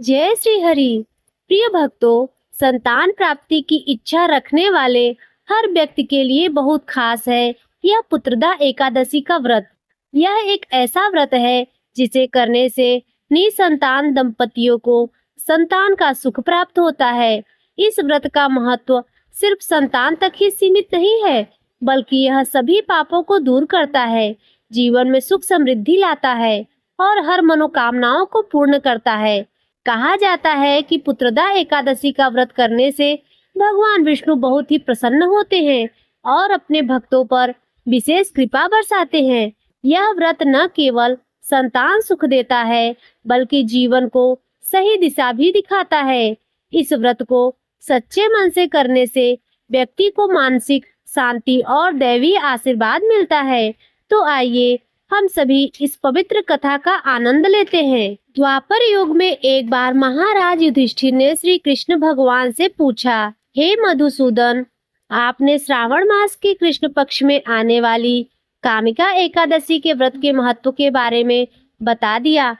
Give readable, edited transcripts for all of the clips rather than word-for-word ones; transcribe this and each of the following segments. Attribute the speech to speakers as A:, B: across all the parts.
A: जय श्री हरि। प्रिय भक्तों, संतान प्राप्ति की इच्छा रखने वाले हर व्यक्ति के लिए बहुत खास है यह पुत्रदा एकादशी का व्रत। यह एक ऐसा व्रत है जिसे करने से निसंतान दंपतियों को संतान का सुख प्राप्त होता है। इस व्रत का महत्व सिर्फ संतान तक ही सीमित नहीं है, बल्कि यह सभी पापों को दूर करता है, जीवन में सुख समृद्धि लाता है और हर मनोकामनाओं को पूर्ण करता है। कहा जाता है कि पुत्रदा एकादशी का व्रत करने से भगवान विष्णु बहुत ही प्रसन्न होते हैं और अपने भक्तों पर विशेष कृपा बरसाते हैं। यह व्रत न केवल संतान सुख देता है, बल्कि जीवन को सही दिशा भी दिखाता है। इस व्रत को सच्चे मन से करने से व्यक्ति को मानसिक शांति और दैवीय आशीर्वाद मिलता है। तो आइए हम सभी इस पवित्र कथा का आनंद लेते हैं। द्वापर युग में एक बार महाराज युधिष्ठिर ने श्री कृष्ण भगवान से पूछा, हे मधुसूदन, आपने श्रावण मास के कृष्ण पक्ष में आने वाली कामिका एकादशी के व्रत के महत्व के बारे में बता दिया,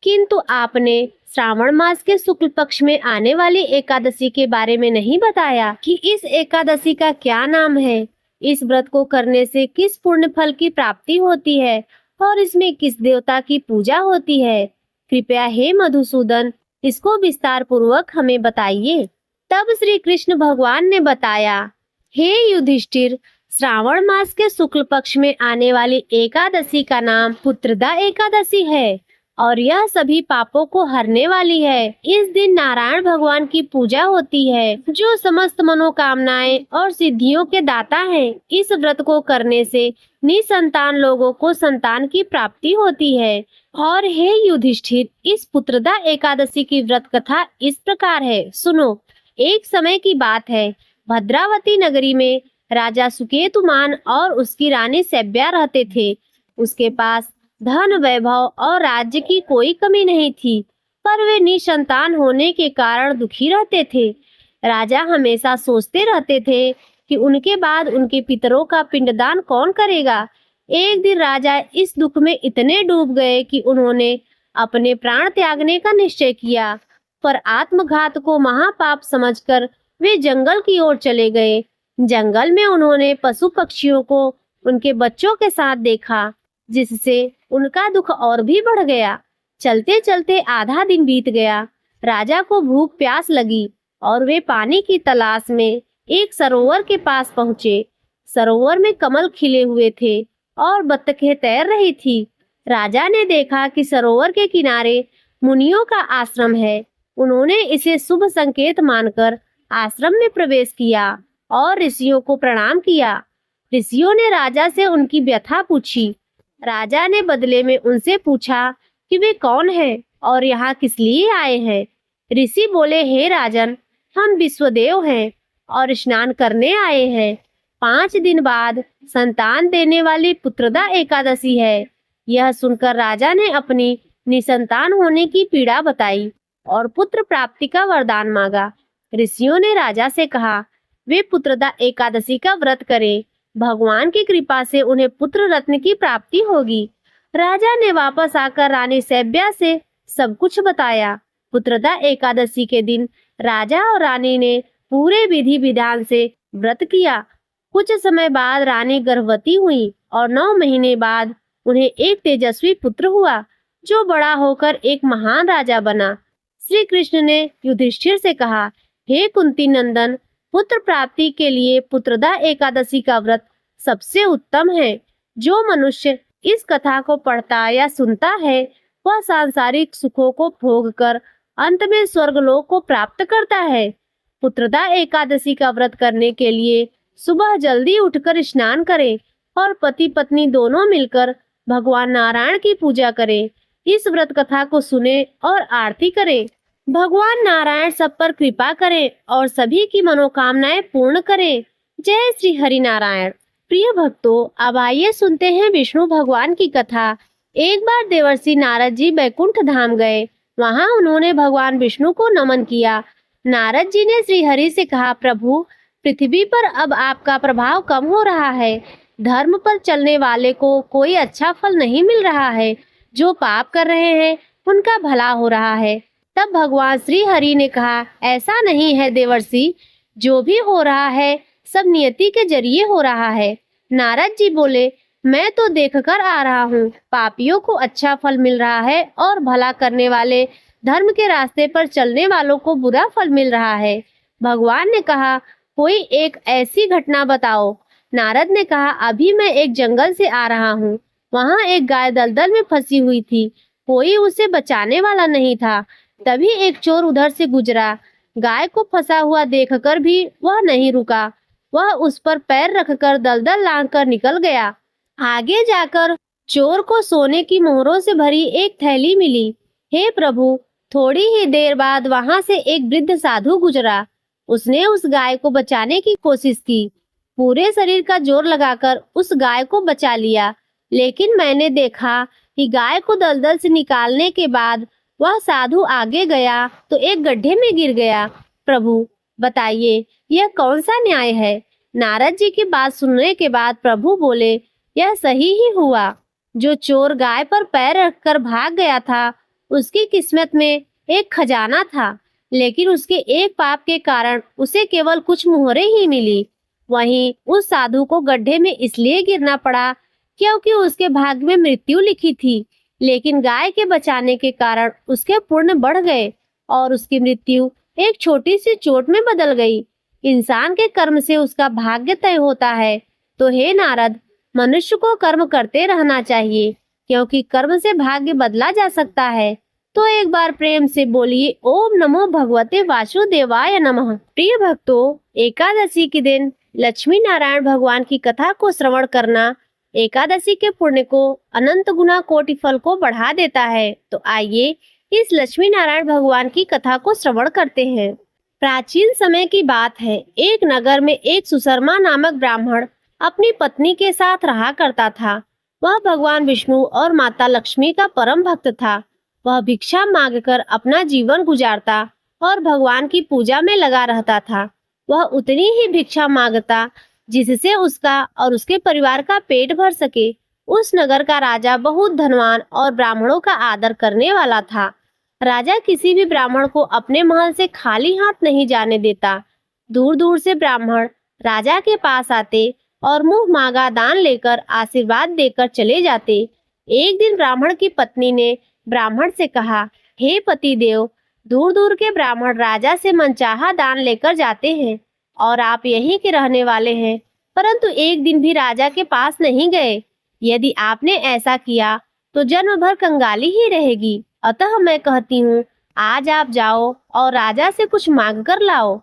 A: किंतु आपने श्रावण मास के शुक्ल पक्ष में आने वाली एकादशी के बारे में नहीं बताया कि इस एकादशी का क्या नाम है, इस व्रत को करने से किस पुण्य फल की प्राप्ति होती है और इसमें किस देवता की पूजा होती है। कृपया हे मधुसूदन, इसको विस्तार पूर्वक हमें बताइए। तब श्री कृष्ण भगवान ने बताया, हे युधिष्ठिर, श्रावण मास के शुक्ल पक्ष में आने वाली एकादशी का नाम पुत्रदा एकादशी है और यह सभी पापों को हरने वाली है। इस दिन नारायण भगवान की पूजा होती है, जो समस्त मनोकामनाएं और सिद्धियों के दाता हैं। इस व्रत को करने से निसंतान लोगों को संतान की प्राप्ति होती है। और हे युधिष्ठिर, इस पुत्रदा एकादशी की व्रत कथा इस प्रकार है, सुनो। एक समय की बात है, भद्रावती नगरी में राजा सुकेतुमान और उसकी रानी सैब्या रहते थे। उसके पास धन, वैभव और राज्य की कोई कमी नहीं थी, पर वे निसंतान होने के कारण दुखी रहते थे। राजा हमेशा सोचते रहते थे कि उनके बाद उनके पितरों का पिंडदान कौन करेगा। एक दिन राजा इस दुख में इतने डूब गए कि उन्होंने अपने प्राण त्यागने का निश्चय किया, पर आत्मघात को महापाप समझकर वे जंगल की ओर चले गए। जंगल में उन्होंने पशु पक्षियों को उनके बच्चों के साथ देखा, जिससे उनका दुख और भी बढ़ गया। चलते चलते आधा दिन बीत गया। राजा को भूख प्यास लगी और वे पानी की तलाश में एक सरोवर के पास पहुंचे। सरोवर में कमल खिले हुए थे और बत्तखें तैर रही थी। राजा ने देखा कि सरोवर के किनारे मुनियों का आश्रम है। उन्होंने इसे शुभ संकेत मानकर आश्रम में प्रवेश किया और ऋषियों को प्रणाम किया। ऋषियों ने राजा से उनकी व्यथा पूछी। राजा ने बदले में उनसे पूछा कि वे कौन हैं और यहाँ किस लिए आए हैं। ऋषि बोले, हे राजन, हम विश्वदेव हैं और स्नान करने आए हैं। 5 दिन बाद संतान देने वाली पुत्रदा एकादशी है। यह सुनकर राजा ने अपनी निसंतान होने की पीड़ा बताई और पुत्र प्राप्ति का वरदान मांगा। ऋषियों ने राजा से कहा, वे पुत्रदा एकादशी का व्रत करें, भगवान की कृपा से उन्हें पुत्र रत्न की प्राप्ति होगी। राजा ने वापस आकर रानी सैब्या से सब कुछ बताया। पुत्रदा एकादशी के दिन राजा और रानी ने पूरे विधि विधान से व्रत किया। कुछ समय बाद रानी गर्भवती हुई और 9 महीने बाद उन्हें एक तेजस्वी पुत्र हुआ, जो बड़ा होकर एक महान राजा बना। श्री कृष्ण ने युधिष्ठिर से कहा, हे कुंती नंदन, पुत्र प्राप्ति के लिए पुत्रदा एकादशी का व्रत सबसे उत्तम है। जो मनुष्य इस कथा को पढ़ता या सुनता है, वह सांसारिक सुखों को भोगकर अंत में स्वर्गलोक को प्राप्त करता है। पुत्रदा एकादशी का व्रत करने के लिए सुबह जल्दी उठकर स्नान करें और पति पत्नी दोनों मिलकर भगवान नारायण की पूजा करें। इस व्रत कथा को सुने और आरती करें। भगवान नारायण सब पर कृपा करें और सभी की मनोकामनाएं पूर्ण करें। जय श्री हरि नारायण। प्रिय भक्तों, अब आइए सुनते हैं विष्णु भगवान की कथा। एक बार देवर्षि नारद जी बैकुंठ धाम गए। वहां उन्होंने भगवान विष्णु को नमन किया। नारद जी ने श्री हरि से कहा, प्रभु, पृथ्वी पर अब आपका प्रभाव कम हो रहा है। धर्म पर चलने वाले को कोई अच्छा फल नहीं मिल रहा है। जो पाप कर रहे हैं उनका भला हो रहा है। तब भगवान श्री हरि ने कहा, ऐसा नहीं है देवर्षि, जो भी हो रहा है सब नियति के जरिए हो रहा है। नारद जी बोले, मैं तो देखकर आ रहा हूँ, पापियों को अच्छा फल मिल रहा है और भला करने वाले धर्म के रास्ते पर चलने वालों को बुरा फल मिल रहा है। भगवान ने कहा, कोई एक ऐसी घटना बताओ। नारद ने कहा, अभी मैं एक जंगल से आ रहा हूँ, वहाँ एक गाय दलदल में फंसी हुई थी, कोई उसे बचाने वाला नहीं था। तभी एक चोर उधर से गुजरा, गाय को फंसा हुआ देखकर भी वह नहीं रुका, वह उस पर पैर रखकर दलदल लांघकर निकल गया। आगे जाकर चोर को सोने की मोहरों से भरी एक थैली मिली। हे प्रभु, थोड़ी ही देर बाद वहां से एक वृद्ध साधु गुजरा, उसने उस गाय को बचाने की कोशिश की, पूरे शरीर का जोर लगाकर उस गाय को बचा लिया, लेकिन मैंने देखा कि गाय को दलदल से निकालने के बाद वह साधु आगे गया तो एक गड्ढे में गिर गया। प्रभु बताइए, यह कौन सा न्याय है? नारद जी की बात सुनने के बाद प्रभु बोले, यह सही ही हुआ। जो चोर गाय पर पैर रखकर भाग गया था, उसकी किस्मत में एक खजाना था, लेकिन उसके एक पाप के कारण उसे केवल कुछ मोहरें ही मिली। वहीं उस साधु को गड्ढे में इसलिए गिरना पड़ा क्योंकि उसके भाग्य में मृत्यु लिखी थी, लेकिन गाय के बचाने के कारण उसके पुण्य बढ़ गए और उसकी मृत्यु एक छोटी सी चोट में बदल गई। इंसान के कर्म से उसका भाग्य तय होता है। तो हे नारद, मनुष्य को कर्म करते रहना चाहिए, क्योंकि कर्म से भाग्य बदला जा सकता है। तो एक बार प्रेम से बोलिए, ओम नमो भगवते वासुदेवाय नमः। प्रिय भक्तों, एकादशी के दिन लक्ष्मी नारायण भगवान की कथा को श्रवण करना एकादशी के पुण्य को अनंत गुना कोटि फल को बढ़ा देता है। तो आइए इस लक्ष्मी नारायण भगवान की कथा को श्रवण करते हैं। प्राचीन समय की बात है, एक नगर में एक सुशर्मा नामक ब्राह्मण अपनी पत्नी के साथ रहा करता था। वह भगवान विष्णु और माता लक्ष्मी का परम भक्त था। वह भिक्षा मांगकर अपना जीवन गुजारता और भगवान की पूजा में लगा रहता था। वह उतनी ही भिक्षा मांगता जिससे उसका और उसके परिवार का पेट भर सके। उस नगर का राजा बहुत धनवान और ब्राह्मणों का आदर करने वाला था। राजा किसी भी ब्राह्मण को अपने महल से खाली हाथ नहीं जाने देता। दूर दूर से ब्राह्मण राजा के पास आते और मुंह मांगा दान लेकर आशीर्वाद देकर चले जाते। एक दिन ब्राह्मण की पत्नी ने ब्राह्मण से कहा, हे पति देव, दूर दूर के ब्राह्मण राजा से मनचाहा दान लेकर जाते हैं और आप यहीं के रहने वाले हैं, परंतु एक दिन भी राजा के पास नहीं गए। यदि आपने ऐसा किया तो जन्म भर कंगाली ही रहेगी। अतः मैं कहती हूँ, आज आप जाओ और राजा से कुछ मांग कर लाओ।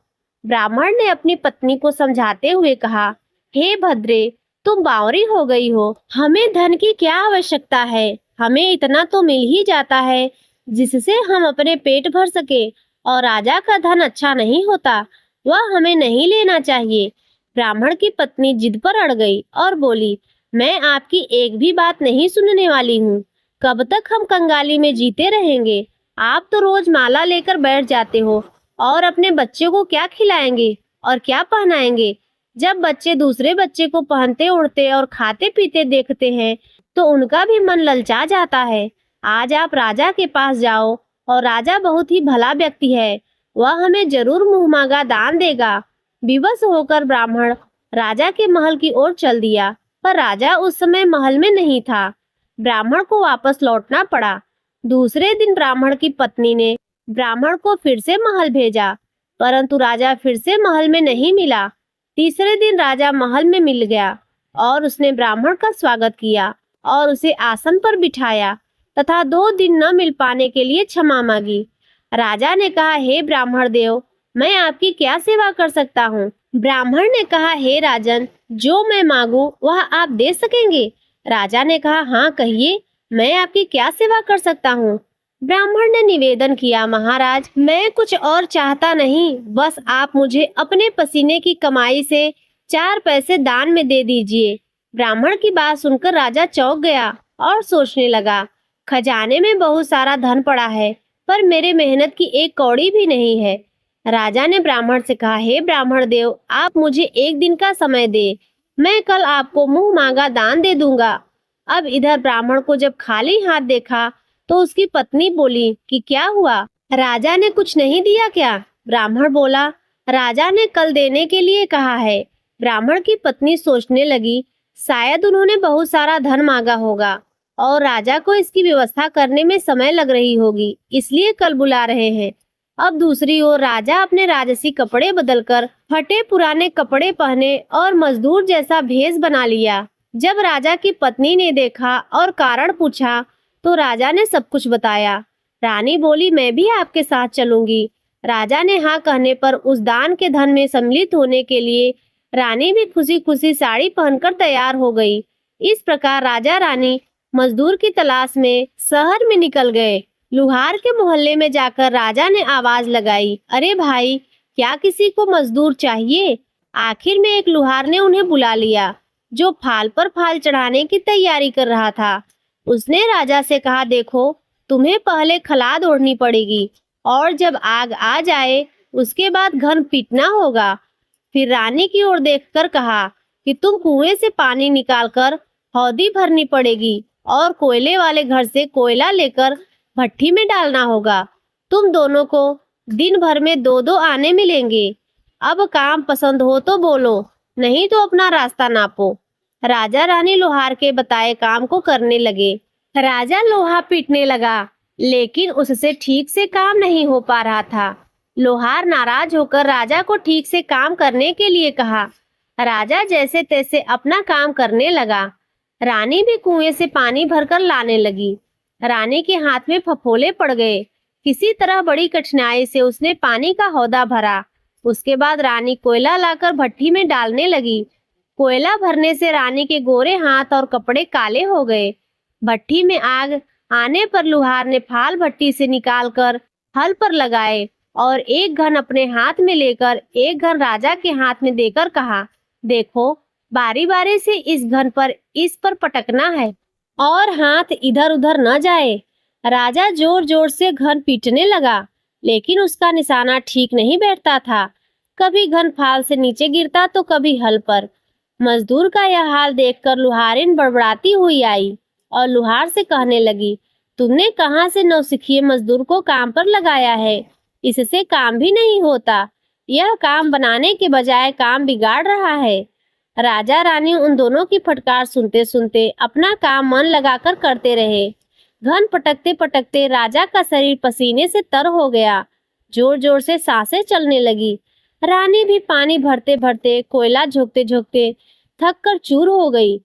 A: ब्राह्मण ने अपनी पत्नी को समझाते हुए कहा, हे भद्रे, तुम बावरी हो गई हो, हमें धन की क्या आवश्यकता है? हमें इतना तो मिल ही जाता है जिससे हम अपने पेट भर सके, और राजा का धन अच्छा नहीं होता, वह हमें नहीं लेना चाहिए। ब्राह्मण की पत्नी जिद पर अड़ गई और बोली, मैं आपकी एक भी बात नहीं सुनने वाली हूँ। कब तक हम कंगाली में जीते रहेंगे? आप तो रोज माला लेकर बैठ जाते हो और अपने बच्चे को क्या खिलाएंगे और क्या पहनाएंगे? जब बच्चे दूसरे बच्चे को पहनते उड़ते और खाते पीते देखते हैं तो उनका भी मन ललचा जाता है। आज आप राजा के पास जाओ, और राजा बहुत ही भला व्यक्ति है, वह हमें जरूर मुंह मांगा दान देगा। विवश होकर ब्राह्मण राजा के महल की ओर चल दिया, पर राजा उस समय महल में नहीं था। ब्राह्मण को वापस लौटना पड़ा। दूसरे दिन ब्राह्मण की पत्नी ने ब्राह्मण को फिर से महल भेजा, परंतु राजा फिर से महल में नहीं मिला। तीसरे दिन राजा महल में मिल गया और उसने ब्राह्मण का स्वागत किया और उसे आसन पर बिठाया तथा 2 दिन न मिल पाने के लिए क्षमा मांगी। राजा ने कहा, हे ब्राह्मण देव, मैं आपकी क्या सेवा कर सकता हूँ? ब्राह्मण ने कहा, हे राजन, जो मैं मांगू वह आप दे सकेंगे? राजा ने कहा, हाँ कहिए, मैं आपकी क्या सेवा कर सकता हूँ? ब्राह्मण ने निवेदन किया, महाराज, मैं कुछ और चाहता नहीं, बस आप मुझे अपने पसीने की कमाई से 4 पैसे दान में दे दीजिए। ब्राह्मण की बात सुनकर राजा चौंक गया और सोचने लगा, खजाने में बहुत सारा धन पड़ा है, पर मेरे मेहनत की एक कौड़ी भी नहीं है। राजा ने ब्राह्मण से कहा, हे ब्राह्मण देव, आप मुझे 1 दिन का समय दे, मैं कल आपको मुंह मांगा दान दे दूंगा। अब इधर ब्राह्मण को जब खाली हाथ देखा तो उसकी पत्नी बोली कि क्या हुआ, राजा ने कुछ नहीं दिया क्या? ब्राह्मण बोला, राजा ने कल देने के लिए कहा है। ब्राह्मण की पत्नी सोचने लगी, शायद उन्होंने बहुत सारा धन मांगा होगा और राजा को इसकी व्यवस्था करने में समय लग रही होगी, इसलिए कल बुला रहे हैं। अब दूसरी ओर राजा अपने राजसी कपड़े बदलकर फटे पुराने कपड़े पहने और मजदूर जैसा भेष बना लिया। जब राजा की पत्नी ने देखा और कारण पूछा, तो राजा ने सब कुछ बताया। रानी बोली, मैं भी आपके साथ चलूंगी। राजा ने हाँ कहने पर उस दान के धन में सम्मिलित होने के लिए रानी भी खुशी खुशी साड़ी पहनकर तैयार हो गई। इस प्रकार राजा रानी मजदूर की तलाश में शहर में निकल गए। लुहार के मोहल्ले में जाकर राजा ने आवाज लगाई, अरे भाई, क्या किसी को मजदूर चाहिए? आखिर में एक लुहार ने उन्हें बुला लिया, जो फाल पर फाल चढ़ाने की तैयारी कर रहा था। उसने राजा से कहा, देखो, तुम्हें पहले खलाद ओढ़नी पड़ेगी और जब आग आ जाए उसके बाद घन पीटना होगा। फिर रानी की ओर देखकर कहा कि तुम कुएं से पानी निकालकर हौदी भरनी पड़ेगी और कोयले वाले घर से कोयला लेकर भट्टी में डालना होगा। तुम दोनों को दिन भर में 2-2 आने मिलेंगे। अब काम पसंद हो तो बोलो, नहीं तो अपना रास्ता नापो। राजा रानी लोहार के बताए काम को करने लगे। राजा लोहा पीटने लगा, लेकिन उससे ठीक से काम नहीं हो पा रहा था। लोहार नाराज होकर राजा को ठीक से काम करने के लिए कहा। राजा जैसे तैसे अपना काम करने लगा। रानी भी कुएं से पानी भरकर लाने लगी। रानी के हाथ में फफोले पड़ गए। किसी तरह बड़ी कठिनाई से उसने पानी का हौदा भरा। उसके बाद रानी कोयला लाकर भट्टी में डालने लगी। कोयला भरने से रानी के गोरे हाथ और कपड़े काले हो गए। भट्टी में आग आने पर लुहार ने फाल भट्टी से निकालकर हल पर लगाए और एक घन अपने हाथ में लेकर एक घन राजा के हाथ में देकर कहा, देखो, बारी बारी से इस पर पटकना है और हाथ इधर उधर न जाए। राजा जोर जोर से घन पीटने लगा, लेकिन उसका निशाना ठीक नहीं बैठता था। कभी घन फाल से नीचे गिरता तो कभी हल पर। मजदूर का यह हाल देखकर लुहारिन बड़बड़ाती हुई आई और लुहार से कहने लगी, तुमने कहाँ से नौसिखिए मजदूर को काम पर लगाया है? इससे काम भी नहीं होता। यह काम बनाने के बजाय काम बिगाड़ रहा है। राजा रानी उन दोनों की फटकार सुनते सुनते अपना काम मन लगाकर करते रहे। घन पटकते पटकते राजा का शरीर पसीने से तर हो गया। जोर जोर से सांसें चलने लगी। रानी भी पानी भरते भरते, कोयला झोंकते झोंकते थक कर चूर हो गई।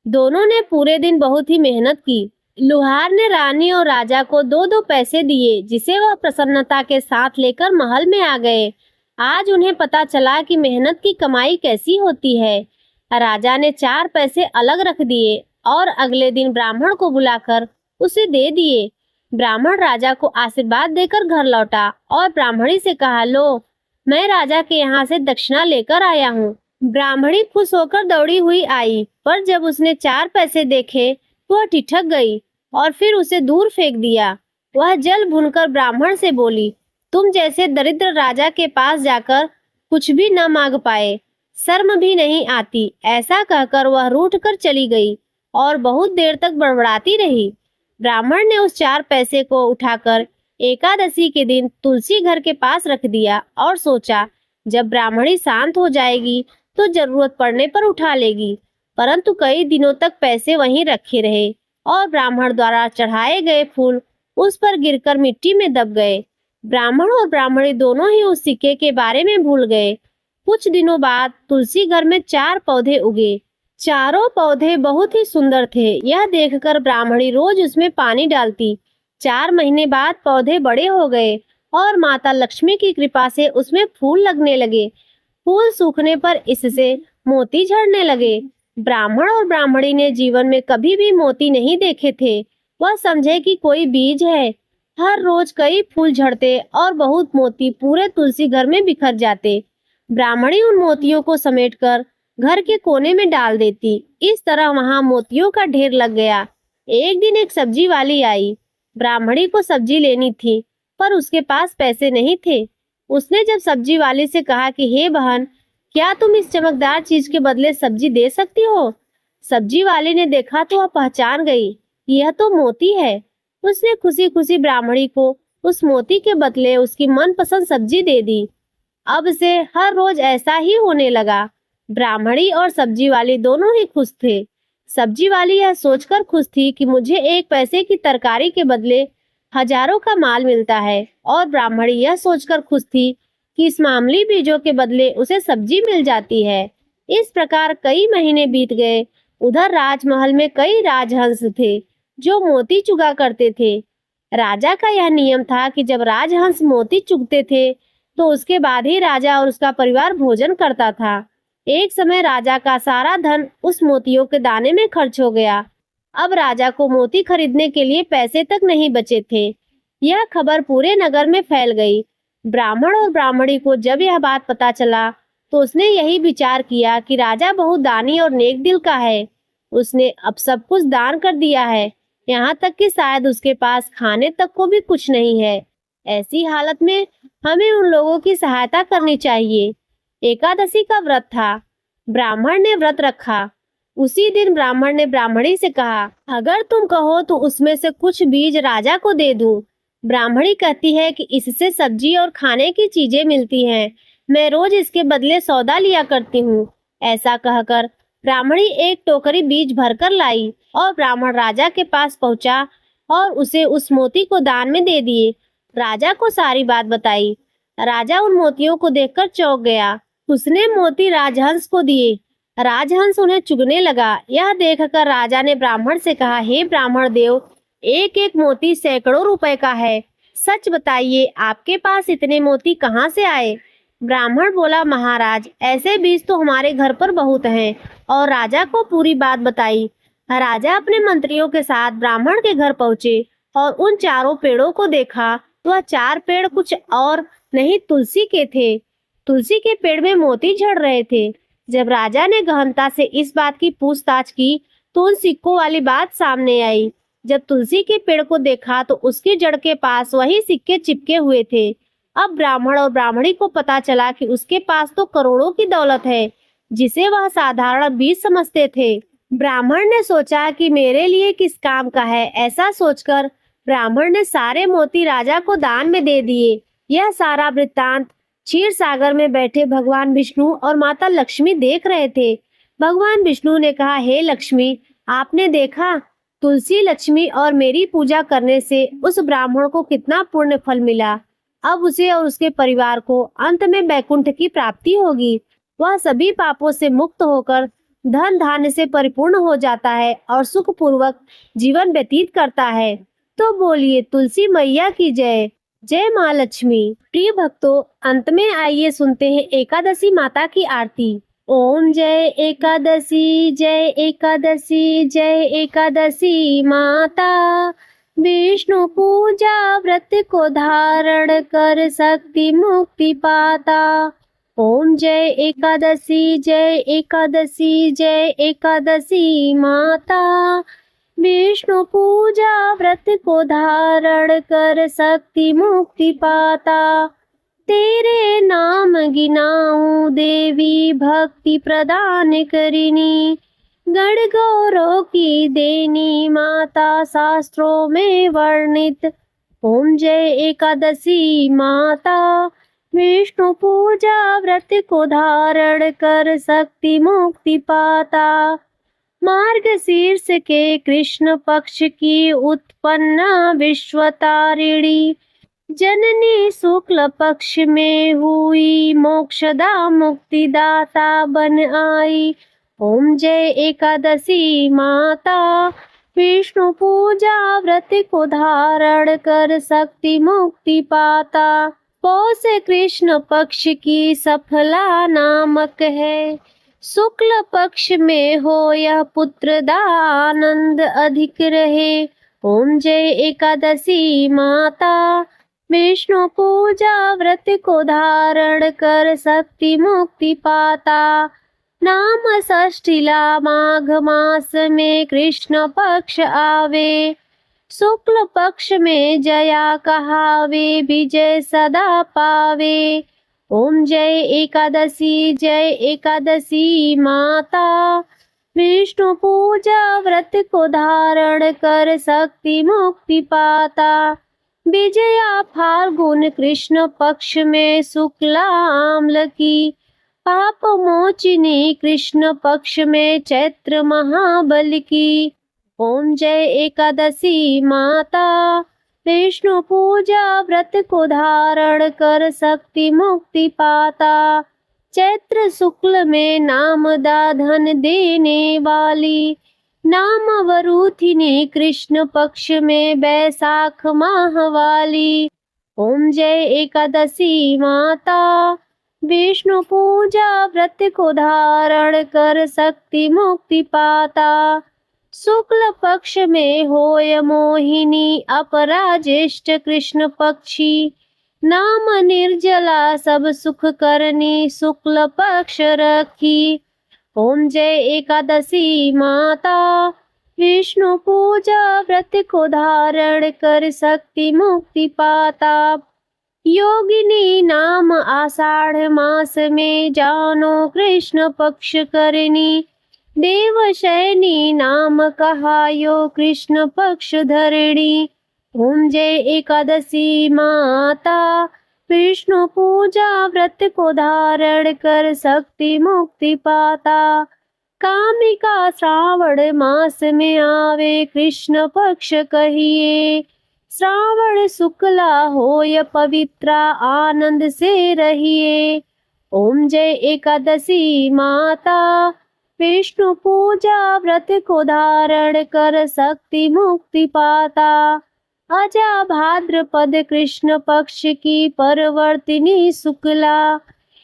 A: दोनों ने पूरे दिन बहुत ही मेहनत की। लुहार ने रानी और राजा को 2-2 पैसे दिए, जिसे वह प्रसन्नता के साथ लेकर महल में आ गए। आज उन्हें पता चला कि मेहनत की कमाई कैसी होती है। राजा ने 4 पैसे अलग रख दिए और अगले दिन ब्राह्मण को बुलाकर उसे दे दिए। ब्राह्मण राजा को आशीर्वाद देकर घर लौटा और ब्राह्मणी से कहा, लो, मैं राजा के यहाँ से दक्षिणा लेकर आया हूँ। ब्राह्मणी खुश होकर दौड़ी हुई आई, पर जब उसने 4 पैसे देखे वह ठिठक गई और फिर उसे दूर फेंक दिया। वह जल भूनकर ब्राह्मण से बोली, तुम जैसे दरिद्र राजा के पास जाकर कुछ भी न मांग पाए, शर्म भी नहीं आती। ऐसा कहकर वह रूठ कर चली गई और बहुत देर तक बड़बड़ाती रही। ब्राह्मण ने उस 4 पैसे को उठाकर एकादशी के दिन तुलसी घर के पास रख दिया और सोचा, जब ब्राह्मणी शांत हो जाएगी तो जरूरत पड़ने पर उठा लेगी। परंतु कई दिनों तक पैसे वहीं रखे रहे और ब्राह्मण द्वारा चढ़ाए गए फूल उस पर गिरकर मिट्टी में दब गए। ब्राह्मण और ब्राह्मणी दोनों ही उस सिक्के के बारे में भूल गए। कुछ दिनों बाद तुलसी घर में 4 पौधे उगे। चारों पौधे बहुत ही सुंदर थे। यह देखकर ब्राह्मणी रोज उसमें पानी डालती। 4 महीने बाद पौधे बड़े हो गए और माता लक्ष्मी की कृपा से उसमें फूल लगने लगे। फूल सूखने पर इससे मोती झड़ने लगे। ब्राह्मण और ब्राह्मणी ने जीवन में कभी भी मोती नहीं देखे थे। वह समझे कि कोई बीज है। हर रोज कई फूल झड़ते और बहुत मोती पूरे तुलसी घर में बिखर जाते। ब्राह्मणी उन मोतियों को समेटकर घर के कोने में डाल देती। इस तरह वहां मोतियों का ढेर लग गया। एक दिन एक सब्जी वाली आई। ब्राह्मणी को सब्जी लेनी थी, पर उसके पास पैसे नहीं थे। उसने जब सब्जी वाली से कहा कि हे बहन, क्या तुम इस चमकदार चीज के बदले सब्जी दे सकती हो? सब्जी वाले ने देखा तो वह पहचान गई, यह तो मोती है। उसने खुशी खुशी ब्राह्मणी को उस मोती के बदले उसकी मनपसंद सब्जी दे दी। अब से हर रोज ऐसा ही होने लगा। ब्राह्मणी और सब्जी वाली दोनों ही खुश थे। सब्जी वाली यह सोचकर खुश थी कि मुझे 1 पैसे की तरकारी के बदले हजारों का माल मिलता है, और ब्राह्मणी यह सोचकर खुश थी कि इस मामूली बीजों के बदले उसे सब्जी मिल जाती है। इस प्रकार कई महीने बीत गए। उधर राजमहल में कई राजहंस थे जो मोती चुगा करते थे। राजा का यह नियम था कि जब राजहंस मोती चुगते थे तो उसके बाद ही राजा और उसका परिवार भोजन करता था। एक समय राजा का सारा धन उस मोतियों के दाने में खर्च हो गया। अब राजा को मोती खरीदने के लिए पैसे तक नहीं बचे थे। यह खबर पूरे नगर में फैल गई। ब्राह्मण और ब्राह्मणी को जब यह बात पता चला तो उसने यही विचार किया कि राजा बहुत दानी और नेक दिल का है। उसने अब सब कुछ दान कर दिया है, यहाँ तक कि शायद उसके पास खाने तक को भी कुछ नहीं है। ऐसी हालत में हमें उन लोगों की सहायता करनी चाहिए। एकादशी का व्रत था। ब्राह्मण ने व्रत रखा। उसी दिन ब्राह्मण ने ब्राह्मणी से कहा, अगर तुम कहो तो उसमें से कुछ बीज राजा को दे दूं। ब्राह्मणी कहती है कि इससे सब्जी और खाने की चीजें मिलती हैं। मैं रोज इसके बदले सौदा लिया करती हूँ। ऐसा कहकर ब्राह्मणी एक टोकरी बीज भरकर लाई और ब्राह्मण राजा के पास पहुंचा और उसे उस मोती को दान में दे दिए। राजा को सारी बात बताई। राजा उन मोतियों को देखकर चौंक गया। उसने मोती राजहंस को दिए। राजहंस उन्हें चुगने लगा। यह देखकर राजा ने ब्राह्मण से कहा, हे ब्राह्मण देव, एक एक मोती सैकड़ों रुपए का है। सच बताइए, आपके पास इतने मोती कहाँ से आए? ब्राह्मण बोला, महाराज, ऐसे बीज तो हमारे घर पर बहुत हैं। और राजा को पूरी बात बताई। राजा अपने मंत्रियों के साथ ब्राह्मण के घर पहुंचे और उन चारों पेड़ों को देखा। वह 4 पेड़ कुछ और नहीं, तुलसी के थे। तुलसी के पेड़ में मोती झड़ रहे थे। जब राजा ने गहनता से इस बात की पूछताछ की तो उन सिक्कों वाली बात सामने आई। जब तुलसी के पेड़ को देखा तो उसकी जड़ के पास वही सिक्के चिपके हुए थे। अब ब्राह्मण और ब्राह्मणी को पता चला कि उसके पास तो करोड़ों की दौलत है, जिसे वह साधारण बीज समझते थे। ब्राह्मण ने सोचा कि मेरे लिए किस काम का है। ऐसा सोचकर ब्राह्मण ने सारे मोती राजा को दान में दे दिए। यह सारा वृत्तांत क्षीर सागर में बैठे भगवान विष्णु और माता लक्ष्मी देख रहे थे। भगवान विष्णु ने कहा, हे लक्ष्मी, आपने देखा तुलसी, लक्ष्मी और मेरी पूजा करने से उस ब्राह्मण को कितना पुण्य फल मिला। अब उसे और उसके परिवार को अंत में वैकुंठ की प्राप्ति होगी। वह सभी पापों से मुक्त होकर धन धान्य से परिपूर्ण हो जाता है और सुख पूर्वक जीवन व्यतीत करता है। तो बोलिए तुलसी मैया की जय। जय माँ लक्ष्मी। प्रिय भक्तों, अंत में आइए सुनते हैं एकादशी माता की आरती। ओम जय एकादशी, जय एकादशी, जय एकादशी माता। विष्णु पूजा व्रत को धारण कर शक्ति मुक्ति पाता। ओम जय एकादशी, जय एकादशी, जय एकादशी माता। विष्णु पूजा व्रत को धारण कर शक्ति मुक्ति पाता। तेरे नाम गिनाऊं देवी भक्ति प्रदान करिनी। गण गौरव की देनी माता शास्त्रों में वर्णित। ओम जय एकादशी माता। विष्णु पूजा व्रत को धारण कर शक्ति मुक्ति पाता। मार्गशीर्ष के कृष्ण पक्ष की उत्पन्ना विश्वतारिणी। जननी शुक्ल पक्ष में हुई मोक्षदा मुक्तिदाता बन आई। ओम जय एकादशी माता। विष्णु पूजा व्रत को धारण कर शक्ति मुक्ति पाता। पौष कृष्ण पक्ष की सफला नामक है। शुक्ल पक्ष में हो यह पुत्रदा आनंद अधिक रहे। ओम जय एकादशी माता। विष्णु पूजा व्रत को धारण कर शक्ति मुक्ति पाता। नाम षष्ठीला माघ मास में कृष्ण पक्ष आवे। शुक्ल पक्ष में जया कहावे, विजय सदा पावे। ओम जय एकादशी, जय एकादशी माता। विष्णु पूजा व्रत को धारण कर शक्ति मुक्ति पाता। विजया फाल्गुन कृष्ण पक्ष में शुक्ला आम्ल की, पाप मोचिनी कृष्ण पक्ष में चैत्र महाबल की। ओम जय एकादशी माता, विष्णु पूजा व्रत को धारण कर शक्ति मुक्ति पाता। चैत्र शुक्ल में नामदा धन देने वाली, नाम वरुथिनी कृष्ण पक्ष में बैसाख माह वाली। ओम जय एकादशी माता, विष्णु पूजा व्रत को धारण कर शक्ति मुक्ति पाता। शुक्ल पक्ष में होय मोहिनी अपराजेष्ठ कृष्ण पक्षी, नाम निर्जला सब सुख करनी शुक्ल पक्ष रखी। ओम जय एकादशी माता, विष्णु पूजा व्रत को धारण कर शक्ति मुक्ति पाता। योगिनी नाम आषाढ़ मास में जानो कृष्ण पक्ष करनी, देवशयनी नाम कहायो कृष्ण पक्ष धरणी। ओम जय एकादशी माता, विष्णु पूजा व्रत को धारण कर शक्ति मुक्ति पाता। कामिका श्रावण मास में आवे कृष्ण पक्ष कहिए, श्रावण शुक्ला होय पवित्रा आनंद से रहिए। ओम जय एकादशी माता, विष्णु पूजा व्रत को धारण कर शक्ति मुक्ति पाता। अजा भाद्रपद कृष्ण पक्ष की परवर्तिनी शुक्ला,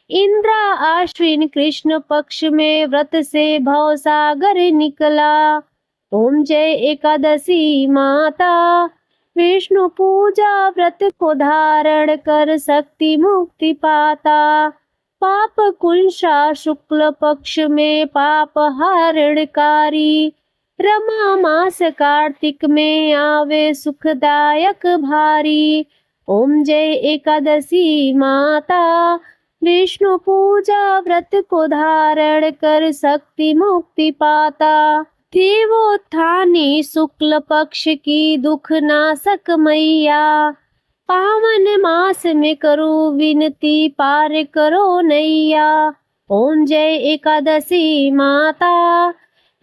A: इंद्रा आश्विन कृष्ण पक्ष में व्रत से भव सागर निकला। ओम जय एकादशी माता, विष्णु पूजा व्रत को धारण कर शक्ति मुक्ति पाता। पाप कुंशा शुक्ल पक्ष में पाप हारणकारी, रमा मास कार्तिक में आवे सुखदायक भारी। ओम जय एकादशी माता, विष्णु पूजा व्रत को धारण कर शक्ति मुक्ति पाता। देवोत्थानी शुक्ल पक्ष की दुख नाशक मैया, पावन मास में करो विनती पार करो नैया। ओम जय एकादशी माता,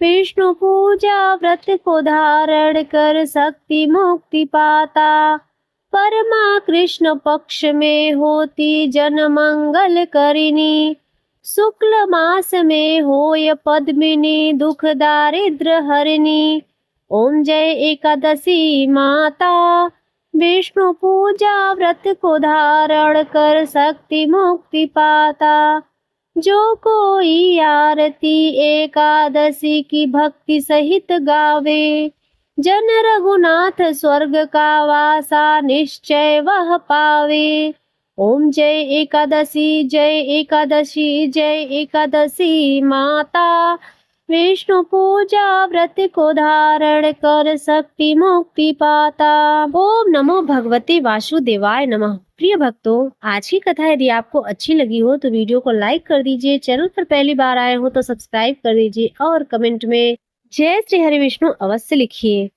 A: विष्णु पूजा व्रत को धारण कर शक्ति मुक्ति पाता। परमा कृष्ण पक्ष में होती जन मंगल करिनी, शुक्ल मास में होय पद्मिनी दुख दारिद्र हरिणी। ओम जय एकादशी माता, विष्णु पूजा व्रत को धारण कर शक्ति मुक्ति पाता। जो कोई आरती एकादशी की भक्ति सहित गावे, जन रघुनाथ स्वर्ग का वासा निश्चय वह पावे। ओम जय एकादशी जय एकादशी जय एकादशी माता, विष्णु पूजा व्रत को धारण कर शक्ति मुक्ति पाता। ओम नमो भगवते वासुदेवाय नमः। प्रिय भक्तों, आज की कथा यदि आपको अच्छी लगी हो तो वीडियो को लाइक कर दीजिए, चैनल पर पहली बार आए हो तो सब्सक्राइब कर दीजिए और कमेंट में जय श्री हरि विष्णु अवश्य लिखिए।